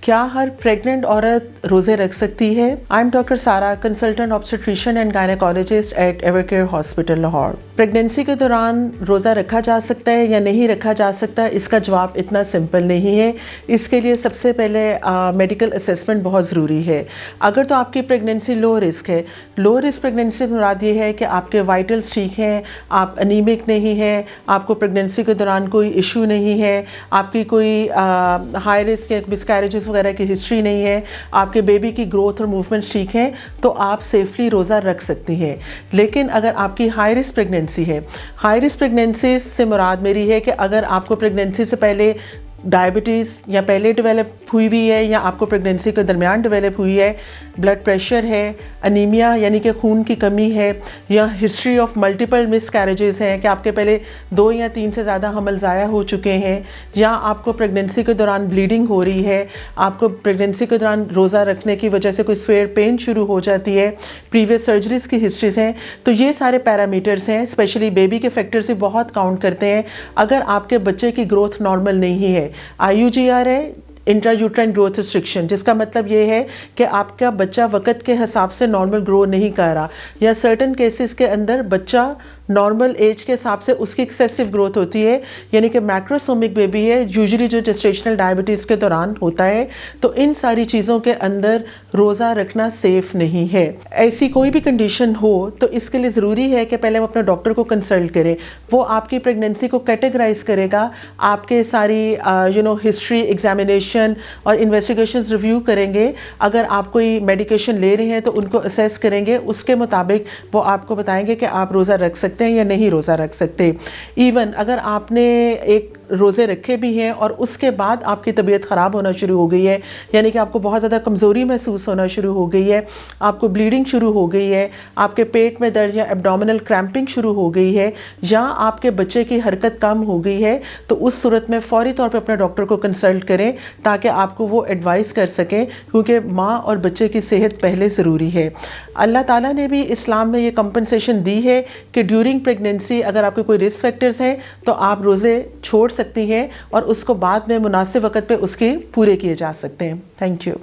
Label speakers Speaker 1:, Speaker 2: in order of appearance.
Speaker 1: کیا ہر پریگننٹ عورت روزے رکھ سکتی ہے؟ I am doctor Sara, consultant obstetrician and gynaecologist at Evercare hospital Lahore. Pregnancy کے دوران روزہ رکھا جا سکتا ہے یا نہیں رکھا جا سکتا، اس کا جواب اتنا سمپل نہیں ہے۔ اس کے لیے سب سے پہلے میڈیکل اسیسمنٹ بہت ضروری ہے۔ اگر تو آپ کی پریگننسی لو رسک ہے، لو رسک پریگننسی میں مراد یہ ہے کہ آپ کے وائٹلز ٹھیک ہیں، آپ انیمک نہیں ہیں، آپ کو پریگننسی کے دوران کوئی ایشو نہیں ہے، آپ کی کوئی ہائی رسک یا مسکیریجز وغیرہ کی ہسٹری نہیں ہے، آپ کے بیبی کی گروتھ اور موومنٹس ٹھیک ہیں، تو آپ سیفلی روزہ رکھ سکتی ہیں۔ لیکن اگر آپ کی ہائی رسک پریگننسی ہے، ہائی رسک پریگننسی سے مراد میری ہے کہ اگر آپ کو پریگننسی سے پہلے ڈائبٹیز یا پہلے ڈیولپ ہوئی ہوئی ہے یا آپ کو پریگننسی کے درمیان ڈیولپ ہوئی ہے، بلڈ پریشر ہے، انیمیا یعنی کہ خون کی کمی ہے، یا history of multiple miss carriages ہیں کہ آپ کے پہلے 2 یا 3 سے زیادہ حمل ضائع ہو چکے ہیں، یا آپ کو پریگننسی کے دوران بلیڈنگ ہو رہی ہے، آپ کو پریگننسی کے دوران روزہ رکھنے کی وجہ سے کوئی سویئر پین شروع ہو جاتی ہے، پریویس سرجریز کی ہسٹریز ہیں، تو یہ سارے پیرامیٹرز ہیں، اسپیشلی بیبی کے فیکٹرز بھی بہت کاؤنٹ کرتے ہیں۔ اگر آپ کے بچے کی گروتھ نارمل نہیں ہے، IUGR ہے، انٹرا یوٹرائن گروتھ ریسٹرکشن، جس کا مطلب یہ ہے کہ آپ کا بچہ وقت کے حساب سے نارمل گرو نہیں کر رہا، یا سرٹن کیسز کے اندر بچہ نارمل ایج کے حساب سے اس کی ایکسیسو گروتھ ہوتی ہے، یعنی کہ میکروسومک بیبی ہے، یوزلی جو جسٹیشنل ڈائبٹیز کے دوران ہوتا ہے، تو ان ساری چیزوں کے اندر روزہ رکھنا سیف نہیں ہے۔ ایسی کوئی بھی کنڈیشن ہو تو اس کے لیے ضروری ہے کہ پہلے ہم اپنے ڈاکٹر کو کنسلٹ کریں، وہ آپ کی پریگننسی کو کیٹیگرائز کرے گا، آپ کے ساری ہسٹری، ایگزامینیشن اور انویسٹیگیشنز ریویو کریں گے۔ اگر آپ کوئی میڈیکیشن لے رہے ہیں تو ان کو اسیس کریں گے، اس کے مطابق وہ آپ کو بتائیں گے کہ آپ روزہ رکھ سکتے ہیں یا نہیں روزہ رکھ سکتے۔ ایون اگر آپ نے ایک روزے رکھے بھی ہیں اور اس کے بعد آپ کی طبیعت خراب ہونا شروع ہو گئی ہے، یعنی کہ آپ کو بہت زیادہ کمزوری محسوس ہونا شروع ہو گئی ہے، آپ کو بلیڈنگ شروع ہو گئی ہے، آپ کے پیٹ میں درد یا ایبڈومینل کریمپنگ شروع ہو گئی ہے، یا آپ کے بچے کی حرکت کم ہو گئی ہے، تو اس صورت میں فوری طور پہ اپنے ڈاکٹر کو کنسلٹ کریں تاکہ آپ کو وہ ایڈوائز کر سکیں، کیونکہ ماں اور بچے کی صحت پہلے ضروری ہے۔ اللہ تعالیٰ نے بھی اسلام میں یہ کمپنسیشن دی ہے کہ ڈیورنگ پریگننسی اگر آپ کے کوئی رسک فیکٹرز ہیں تو آپ روزے چھوڑ سکتی ہیں، اور اس کو بعد میں مناسب وقت پہ اس کے پورے کیے جا سکتے ہیں۔ Thank you.